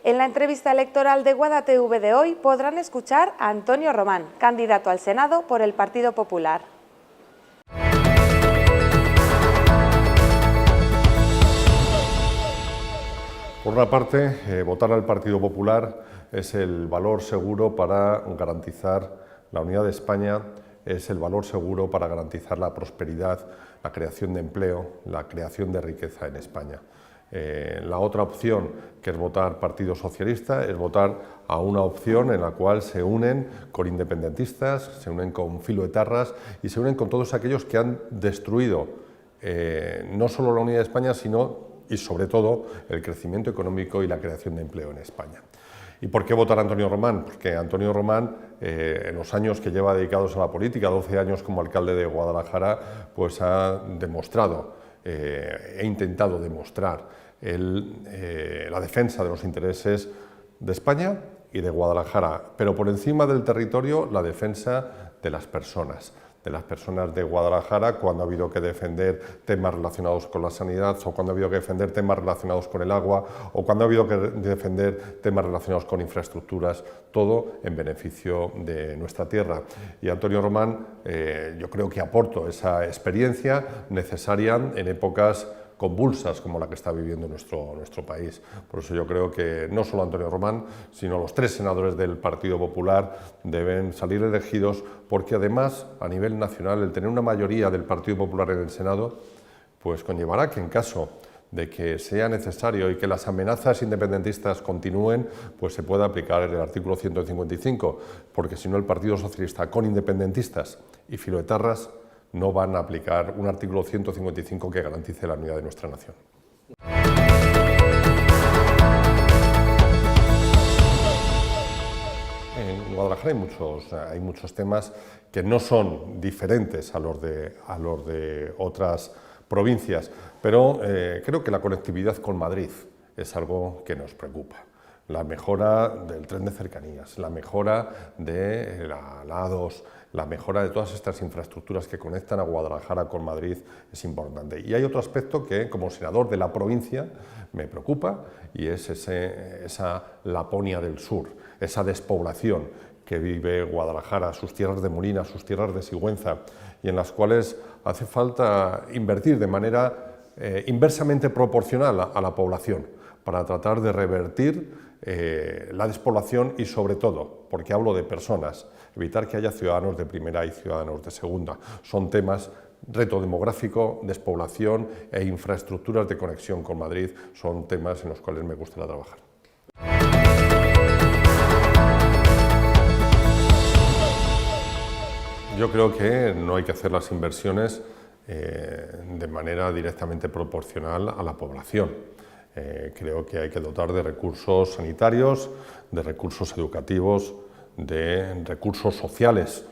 En la entrevista electoral de GuadaTV de hoy podrán escuchar a Antonio Román, candidato al Senado por el Partido Popular. Por una parte, votar al Partido Popular es el valor seguro para garantizar la unidad de España, es el valor seguro para garantizar la prosperidad, la creación de empleo, la creación de riqueza en España. La otra opción, que es votar Partido Socialista, es votar a una opción en la cual se unen con independentistas, se unen con filoetarras y se unen con todos aquellos que han destruido no solo la unidad de España, sino y sobre todo el crecimiento económico y la creación de empleo en España. ¿Y por qué votar a Antonio Román? Porque Antonio Román, en los años que lleva dedicados a la política, 12 años como alcalde de Guadalajara, pues ha demostrado, e intentado demostrar la defensa de los intereses de España y de Guadalajara, pero por encima del territorio la defensa de las personas de Guadalajara, cuando ha habido que defender temas relacionados con la sanidad, o cuando ha habido que defender temas relacionados con el agua, o cuando ha habido que defender temas relacionados con infraestructuras, todo en beneficio de nuestra tierra. Y Antonio Román, yo creo que aporto esa experiencia necesaria en épocas convulsas como la que está viviendo nuestro país. Por eso yo creo que no solo Antonio Román, sino los 3 senadores del Partido Popular deben salir elegidos, porque además, a nivel nacional, el tener una mayoría del Partido Popular en el Senado, pues conllevará que en caso de que sea necesario y que las amenazas independentistas continúen, pues se pueda aplicar el artículo 155, porque si no el Partido Socialista, con independentistas y filoetarras, no van a aplicar un artículo 155 que garantice la unidad de nuestra nación. En Guadalajara hay muchos temas que no son diferentes a los de otras provincias, pero creo que la conectividad con Madrid es algo que nos preocupa. La mejora del tren de cercanías, la mejora de la A2, la mejora de todas estas infraestructuras que conectan a Guadalajara con Madrid es importante. Y hay otro aspecto que, como senador de la provincia, me preocupa, y es esa Laponia del sur, esa despoblación que vive Guadalajara, sus tierras de Molina, sus tierras de Sigüenza, y en las cuales hace falta invertir de manera inversamente proporcional a la población para tratar de revertir la despoblación y, sobre todo, porque hablo de personas, evitar que haya ciudadanos de primera y ciudadanos de segunda. Son temas, reto demográfico, despoblación e infraestructuras de conexión con Madrid, son temas en los cuales me gustaría trabajar. Yo creo que no hay que hacer las inversiones de manera directamente proporcional a la población. Creo que hay que dotar de recursos sanitarios, de recursos educativos, de recursos sociales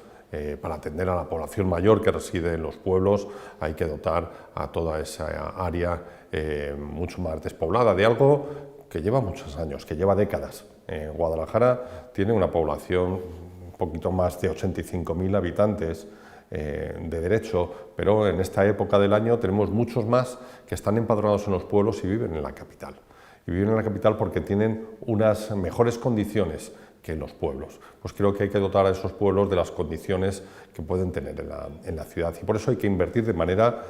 para atender a la población mayor que reside en los pueblos. Hay que dotar a toda esa área mucho más despoblada de algo que lleva muchos años, que lleva décadas. Guadalajara tiene una población un poquito más de 85.000 habitantes, de derecho, pero en esta época del año tenemos muchos más que están empadronados en los pueblos y viven en la capital. Y viven en la capital porque tienen unas mejores condiciones que en los pueblos. Pues creo que hay que dotar a esos pueblos de las condiciones que pueden tener en la ciudad, y por eso hay que invertir de manera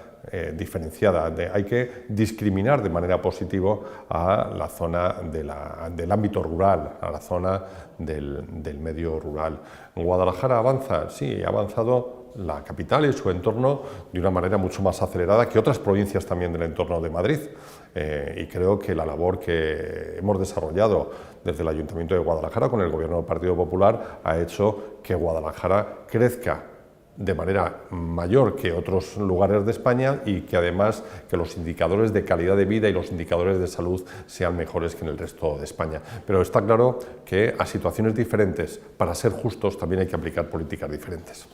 diferenciada, hay que discriminar de manera positiva a la zona del ámbito rural, a la zona del medio rural. ¿Guadalajara avanza? Sí, ha avanzado la capital y su entorno de una manera mucho más acelerada que otras provincias también del entorno de Madrid, y creo que la labor que hemos desarrollado desde el Ayuntamiento de Guadalajara con el Gobierno del Partido Popular ha hecho que Guadalajara crezca de manera mayor que otros lugares de España, y que además que los indicadores de calidad de vida y los indicadores de salud sean mejores que en el resto de España. Pero está claro que a situaciones diferentes, para ser justos, también hay que aplicar políticas diferentes.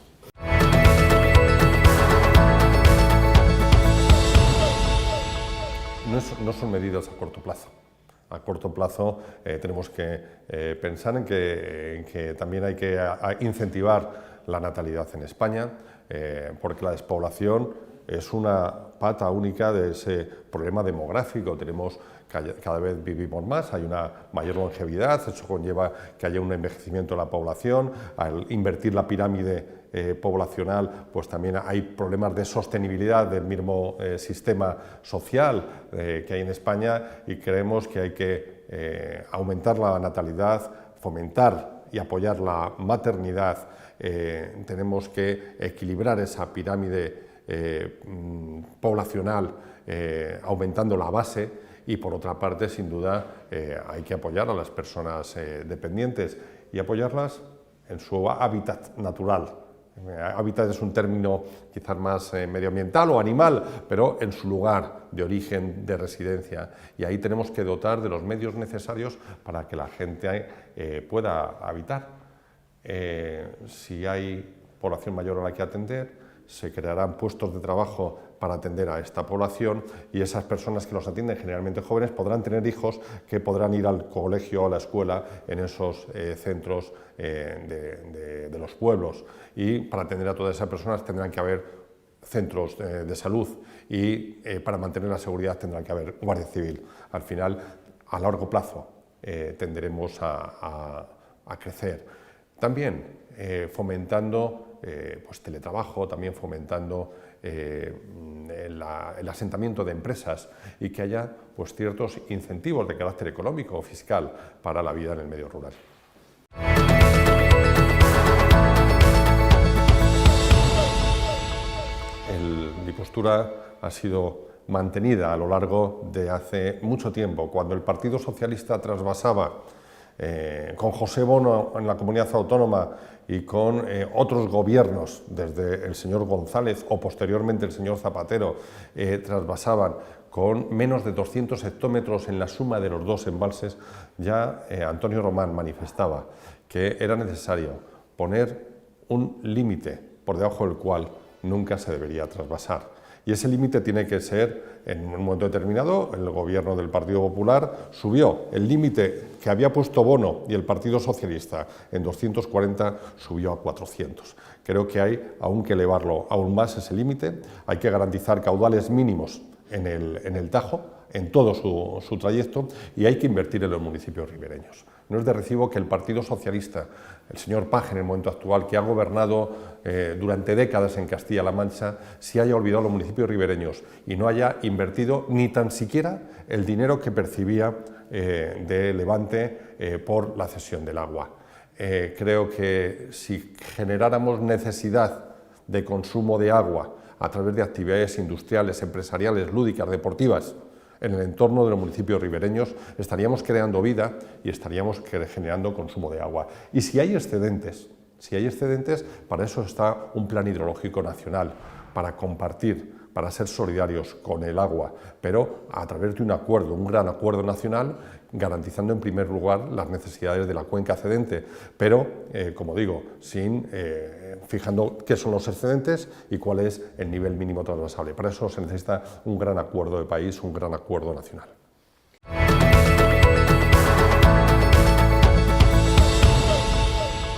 No son medidas a corto plazo. A corto plazo tenemos que pensar en que también hay que incentivar la natalidad en España, porque la despoblación es una pata única de ese problema demográfico. Cada vez vivimos más, hay una mayor longevidad, eso conlleva que haya un envejecimiento de la población. Al invertir la pirámide poblacional, pues también hay problemas de sostenibilidad del mismo sistema social que hay en España, y creemos que hay que aumentar la natalidad, fomentar y apoyar la maternidad. Tenemos que equilibrar esa pirámide poblacional aumentando la base, y por otra parte, sin duda, hay que apoyar a las personas dependientes y apoyarlas en su hábitat natural. Hábitat es un término quizás más medioambiental o animal, pero en su lugar de origen, de residencia, y ahí tenemos que dotar de los medios necesarios para que la gente pueda habitar. Si hay población mayor a la que atender, se crearán puestos de trabajo para atender a esta población, y esas personas que los atienden, generalmente jóvenes, podrán tener hijos que podrán ir al colegio o a la escuela en esos centros de los pueblos, y para atender a todas esas personas tendrán que haber centros de salud, y para mantener la seguridad tendrá que haber Guardia Civil. Al final, a largo plazo, tenderemos a crecer. También fomentando pues teletrabajo, también fomentando el asentamiento de empresas, y que haya pues ciertos incentivos de carácter económico o fiscal para la vida en el medio rural. Mi postura ha sido mantenida a lo largo de hace mucho tiempo. Cuando el Partido Socialista trasvasaba con José Bono en la comunidad autónoma y con otros gobiernos, desde el señor González o posteriormente el señor Zapatero, trasvasaban con menos de 200 hectómetros en la suma de los dos embalses, ya Antonio Román manifestaba que era necesario poner un límite por debajo del cual nunca se debería trasvasar. Y ese límite tiene que ser, en un momento determinado, el gobierno del Partido Popular subió el límite que había puesto Bono y el Partido Socialista en 240, subió a 400. Creo que hay aún que elevarlo aún más ese límite. Hay que garantizar caudales mínimos en el Tajo, en todo su trayecto, y hay que invertir en los municipios ribereños. No es de recibo que el Partido Socialista, el señor Paje en el momento actual, que ha gobernado durante décadas en Castilla-La Mancha, se haya olvidado los municipios ribereños y no haya invertido ni tan siquiera el dinero que percibía de Levante por la cesión del agua. Creo que si generáramos necesidad de consumo de agua a través de actividades industriales, empresariales, lúdicas, deportivas, en el entorno de los municipios ribereños, estaríamos creando vida y estaríamos generando consumo de agua. Y si hay excedentes, para eso está un plan hidrológico nacional, para compartir, para ser solidarios con el agua, pero a través de un acuerdo, un gran acuerdo nacional, garantizando en primer lugar las necesidades de la cuenca excedente, pero, como digo, fijando qué son los excedentes y cuál es el nivel mínimo transvasable. Para eso se necesita un gran acuerdo de país, un gran acuerdo nacional.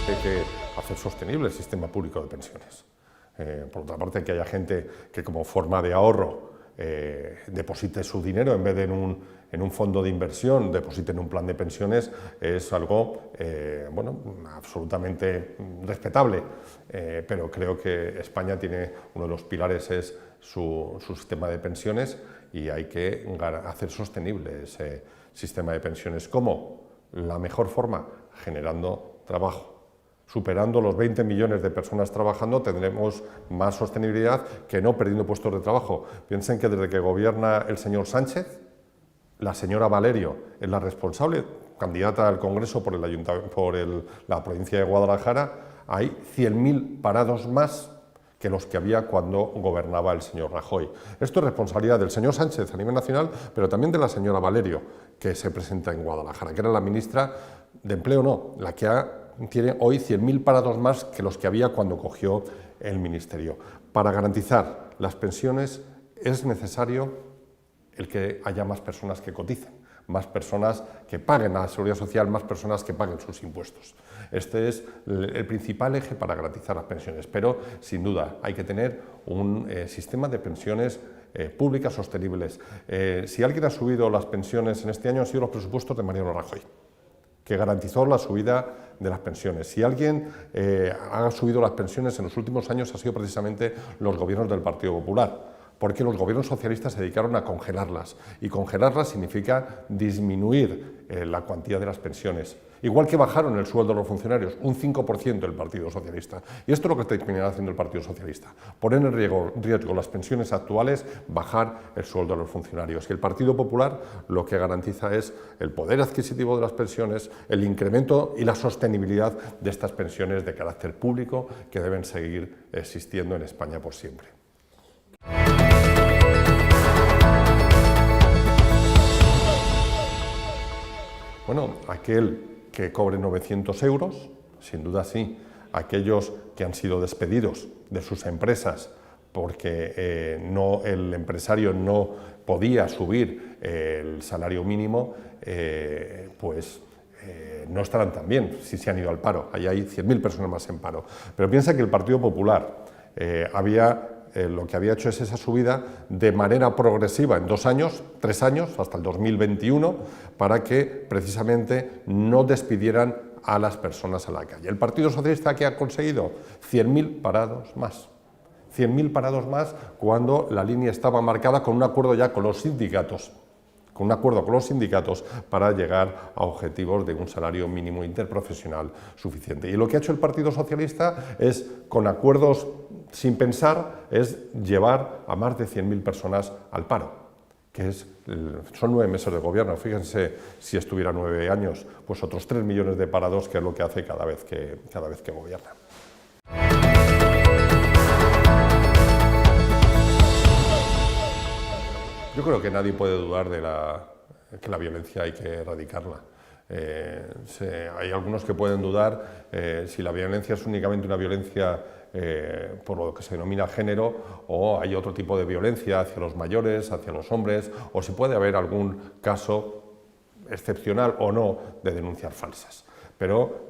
Hay que hacer sostenible el sistema público de pensiones. Por otra parte, que haya gente que como forma de ahorro deposite su dinero en vez de en un fondo de inversión, deposite en un plan de pensiones, es algo bueno, absolutamente respetable, pero creo que España tiene uno de los pilares, es su sistema de pensiones, y hay que hacer sostenible ese sistema de pensiones. ¿Cómo? La mejor forma, generando trabajo. Superando los 20 millones de personas trabajando, tendremos más sostenibilidad que no perdiendo puestos de trabajo. Piensen que desde que gobierna el señor Sánchez, la señora Valerio es la responsable, candidata al Congreso por la provincia de Guadalajara. Hay 100.000 parados más que los que había cuando gobernaba el señor Rajoy. Esto es responsabilidad del señor Sánchez a nivel nacional, pero también de la señora Valerio, que se presenta en Guadalajara, que era la ministra de Empleo, la que tiene hoy 100.000 parados más que los que había cuando cogió el ministerio. Para garantizar las pensiones es necesario el que haya más personas que coticen. más personas que paguen a la seguridad social, más personas que paguen sus impuestos. Este es el principal eje para garantizar las pensiones, pero sin duda hay que tener un sistema de pensiones públicas sostenibles. Si alguien ha subido las pensiones en este año han sido los presupuestos de Mariano Rajoy, que garantizó la subida de las pensiones. Si alguien ha subido las pensiones en los últimos años ha sido precisamente los gobiernos del Partido Popular, porque los gobiernos socialistas se dedicaron a congelarlas, y congelarlas significa disminuir la cuantía de las pensiones, igual que bajaron el sueldo de los funcionarios, un 5% del Partido Socialista. Y esto es lo que está terminando haciendo el Partido Socialista, poner en riesgo las pensiones actuales, bajar el sueldo de los funcionarios. Y el Partido Popular lo que garantiza es el poder adquisitivo de las pensiones, el incremento y la sostenibilidad de estas pensiones de carácter público que deben seguir existiendo en España por siempre. Bueno, aquel que cobre 900 euros, sin duda sí, aquellos que han sido despedidos de sus empresas porque el empresario no podía subir el salario mínimo, no estarán tan bien si se han ido al paro. Ahí hay 100.000 personas más en paro. Pero piensa que el Partido Popular lo que había hecho es esa subida de manera progresiva en 2 años, 3 años, hasta el 2021, para que precisamente no despidieran a las personas a la calle. El Partido Socialista, ¿qué ha conseguido? 100.000 parados más. 100.000 parados más cuando la línea estaba marcada con un acuerdo ya con los sindicatos, para llegar a objetivos de un salario mínimo interprofesional suficiente. Y lo que ha hecho el Partido Socialista es, con acuerdos sin pensar, es llevar a más de 100.000 personas al paro, que son 9 meses de gobierno. Fíjense, si estuviera 9 años, pues otros 3 millones de parados, que es lo que hace cada vez que gobierna. Yo creo que nadie puede dudar de que la violencia hay que erradicarla. Hay algunos que pueden dudar si la violencia es únicamente una violencia por lo que se denomina género, o hay otro tipo de violencia hacia los mayores, hacia los hombres, o si puede haber algún caso excepcional o no de denuncias falsas. Pero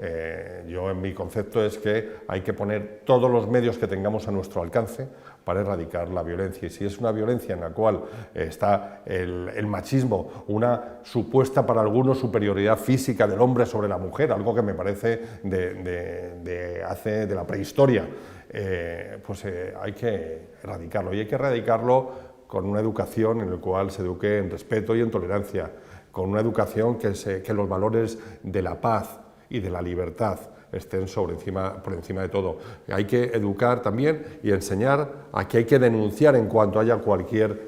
yo, en mi concepto, es que hay que poner todos los medios que tengamos a nuestro alcance para erradicar la violencia. Y si es una violencia en la cual está el machismo, una supuesta para algunos superioridad física del hombre sobre la mujer, algo que me parece de la prehistoria, hay que erradicarlo. Y hay que erradicarlo con una educación en la cual se eduque en respeto y en tolerancia, con una educación que los valores de la paz y de la libertad estén por encima de todo. Hay que educar también y enseñar a que hay que denunciar en cuanto haya cualquier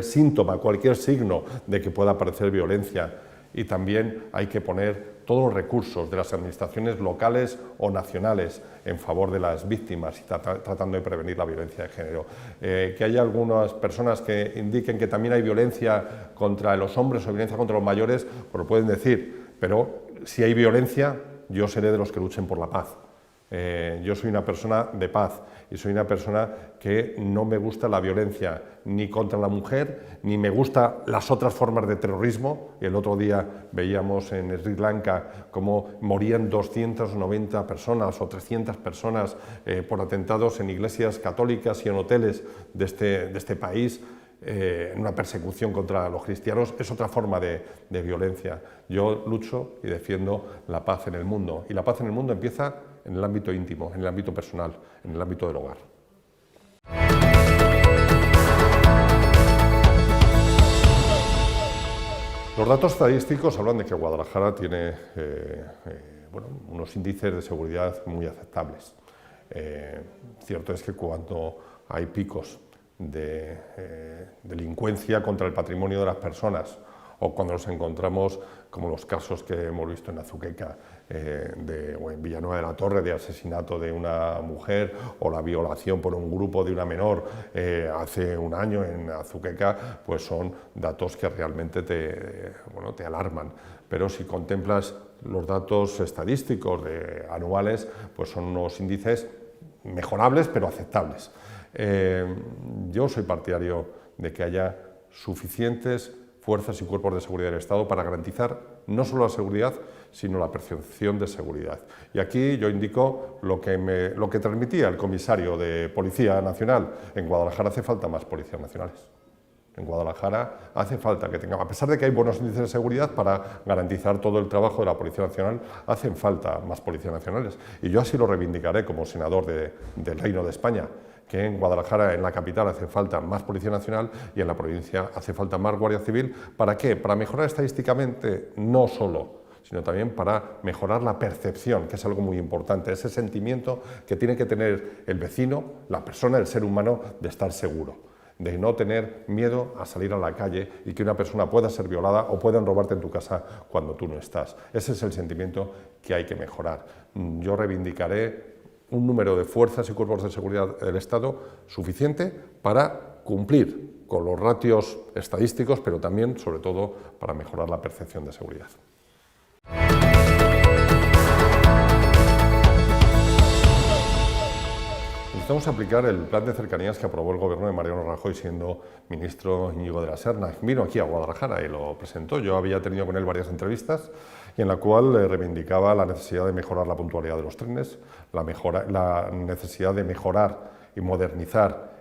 síntoma, cualquier signo de que pueda aparecer violencia. Y también hay que poner todos los recursos de las administraciones locales o nacionales en favor de las víctimas y tratando de prevenir la violencia de género. Que haya algunas personas que indiquen que también hay violencia contra los hombres o violencia contra los mayores, pues lo pueden decir, pero si hay violencia, yo seré de los que luchen por la paz. Yo soy una persona de paz y soy una persona que no me gusta la violencia ni contra la mujer, ni me gustan las otras formas de terrorismo. Y el otro día veíamos en Sri Lanka cómo morían 290 personas o 300 personas por atentados en iglesias católicas y en hoteles de este país. En una persecución contra los cristianos. Es otra forma de violencia. Yo lucho y defiendo la paz en el mundo, y la paz en el mundo empieza en el ámbito íntimo, en el ámbito personal, en el ámbito del hogar. Los datos estadísticos hablan de que Guadalajara tiene unos índices de seguridad muy aceptables. Cierto es que cuando hay picos de delincuencia contra el patrimonio de las personas, o cuando nos encontramos, como los casos que hemos visto en Azuqueca o en Villanueva de la Torre, de asesinato de una mujer, o la violación por un grupo de una menor hace un año en Azuqueca, pues son datos que realmente te alarman. Pero si contemplas los datos estadísticos anuales, pues son unos índices mejorables pero aceptables. Yo soy partidario de que haya suficientes fuerzas y cuerpos de seguridad del Estado para garantizar no solo la seguridad, sino la percepción de seguridad. Y aquí yo indico lo que transmitía el comisario de Policía Nacional. En Guadalajara hace falta más policías nacionales. En Guadalajara hace falta que tengamos, a pesar de que hay buenos índices de seguridad para garantizar todo el trabajo de la Policía Nacional, hacen falta más policías nacionales. Y yo así lo reivindicaré como senador del Reino de España, que en Guadalajara, en la capital, hace falta más Policía Nacional y en la provincia hace falta más Guardia Civil. ¿Para qué? Para mejorar estadísticamente, no solo, sino también para mejorar la percepción, que es algo muy importante, ese sentimiento que tiene que tener el vecino, la persona, el ser humano, de estar seguro, de no tener miedo a salir a la calle y que una persona pueda ser violada o puedan robarte en tu casa cuando tú no estás. Ese es el sentimiento que hay que mejorar. Yo reivindicaré un número de fuerzas y cuerpos de seguridad del Estado suficiente para cumplir con los ratios estadísticos, pero también, sobre todo, para mejorar la percepción de seguridad. Necesitamos aplicar el plan de cercanías que aprobó el gobierno de Mariano Rajoy siendo ministro Íñigo de la Serna. Vino aquí a Guadalajara y lo presentó. Yo había tenido con él varias entrevistas y en la cual reivindicaba la necesidad de mejorar la puntualidad de los trenes, la necesidad de mejorar y modernizar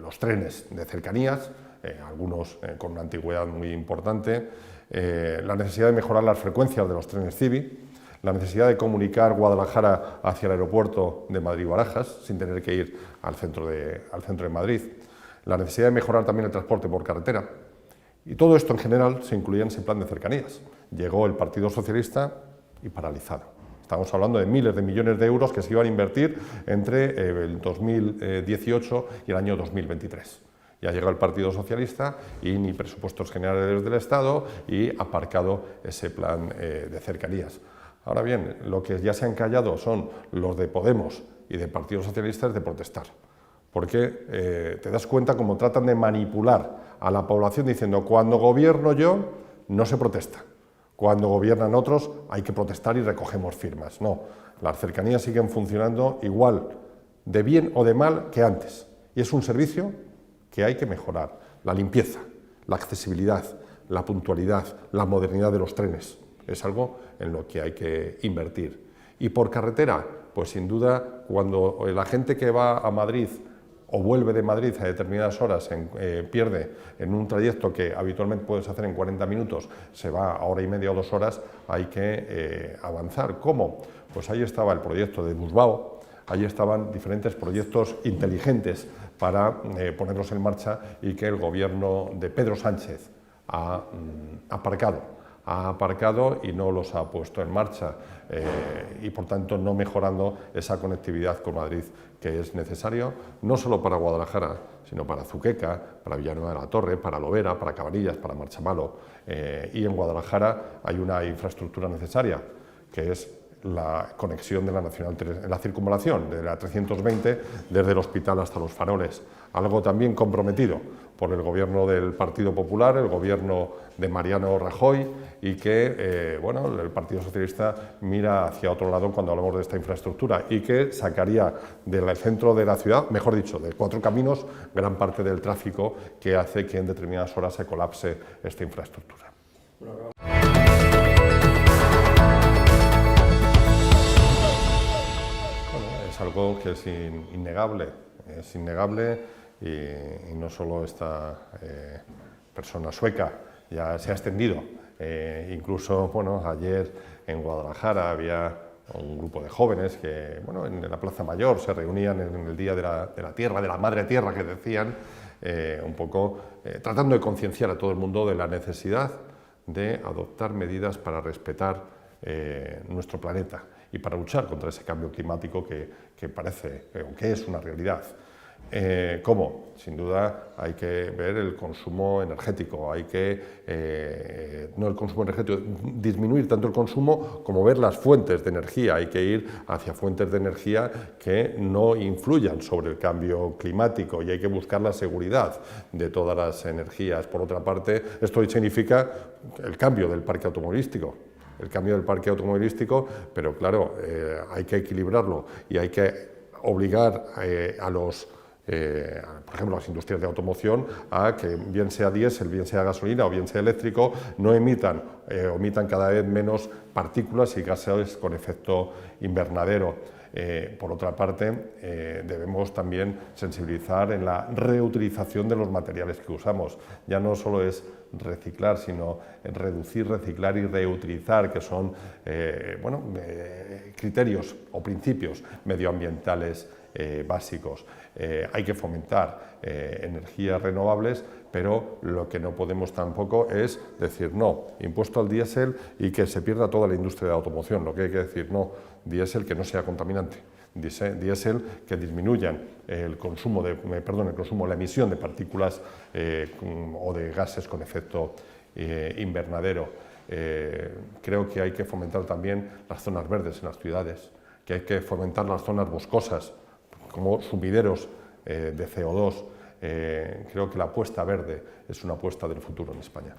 los trenes de cercanías, algunos con una antigüedad muy importante, la necesidad de mejorar las frecuencias de los trenes CIVI, la necesidad de comunicar Guadalajara hacia el aeropuerto de Madrid-Barajas, sin tener que ir al centro de Madrid, la necesidad de mejorar también el transporte por carretera. Y todo esto en general se incluía en ese plan de cercanías. Llegó el Partido Socialista y paralizado. Estamos hablando de miles de millones de euros que se iban a invertir entre el 2018 y el año 2023. Ya llega el Partido Socialista y ni presupuestos generales del Estado y aparcado ese plan de cercanías. Ahora bien, lo que ya se han callado son los de Podemos y del Partido Socialista de protestar, porque te das cuenta cómo tratan de manipular a la población diciendo cuando gobierno yo no se protesta, cuando gobiernan otros hay que protestar y recogemos firmas. No, las cercanías siguen funcionando igual de bien o de mal que antes y es un servicio que hay que mejorar, la limpieza, la accesibilidad, la puntualidad, la modernidad de los trenes. Es algo en lo que hay que invertir. Y por carretera, pues sin duda, cuando la gente que va a Madrid o vuelve de Madrid a determinadas horas, pierde en un trayecto que habitualmente puedes hacer en 40 minutos, se va a hora y media o 2 horas, hay que avanzar. ¿Cómo? Pues ahí estaba el proyecto de Busbao, ahí estaban diferentes proyectos inteligentes para ponerlos en marcha y que el gobierno de Pedro Sánchez ha aparcado y no los ha puesto en marcha y por tanto no mejorando esa conectividad con Madrid que es necesario no solo para Guadalajara sino para Azuqueca, para Villanueva de la Torre, para Lovera, para Cabanillas, para Marchamalo y en Guadalajara hay una infraestructura necesaria que es la conexión de la Nacional 3, la circunvalación de la 320 desde el hospital hasta Los Faroles, algo también comprometido por el gobierno del Partido Popular, el gobierno de Mariano Rajoy y que bueno, el Partido Socialista mira hacia otro lado cuando hablamos de esta infraestructura y que sacaría del centro de la ciudad, mejor dicho, de Cuatro Caminos, gran parte del tráfico que hace que en determinadas horas se colapse esta infraestructura. Es algo que es innegable y no solo esta persona sueca, ya se ha extendido. Incluso bueno, ayer en Guadalajara había un grupo de jóvenes que bueno, en la Plaza Mayor se reunían en el Día de la Tierra, de la Madre Tierra que decían, un poco tratando de concienciar a todo el mundo de la necesidad de adoptar medidas para respetar nuestro planeta y para luchar contra ese cambio climático que parece o que es una realidad. ¿Cómo? Sin duda hay que ver el consumo energético, hay que, no el consumo energético, disminuir tanto el consumo como ver las fuentes de energía, hay que ir hacia fuentes de energía que no influyan sobre el cambio climático y hay que buscar la seguridad de todas las energías. Por otra parte, esto significa el cambio del parque automovilístico. Pero claro, hay que equilibrarlo y hay que obligar a los por ejemplo, las industrias de automoción, a que bien sea diésel, bien sea gasolina o bien sea eléctrico, no emitan cada vez menos partículas y gases con efecto invernadero. Por otra parte, debemos también sensibilizar en la reutilización de los materiales que usamos. Ya no solo es reciclar, sino reducir, reciclar y reutilizar, que son criterios o principios medioambientales básicos. Hay que fomentar energías renovables, pero lo que no podemos tampoco es decir no, impuesto al diésel y que se pierda toda la industria de automoción. Lo que hay que decir no, diésel que no sea contaminante, diésel que disminuyan el consumo la emisión de partículas o de gases con efecto invernadero. Creo que hay que fomentar también las zonas verdes en las ciudades, que hay que fomentar las zonas boscosas como sumideros de CO2. Creo que la apuesta verde es una apuesta del futuro en España.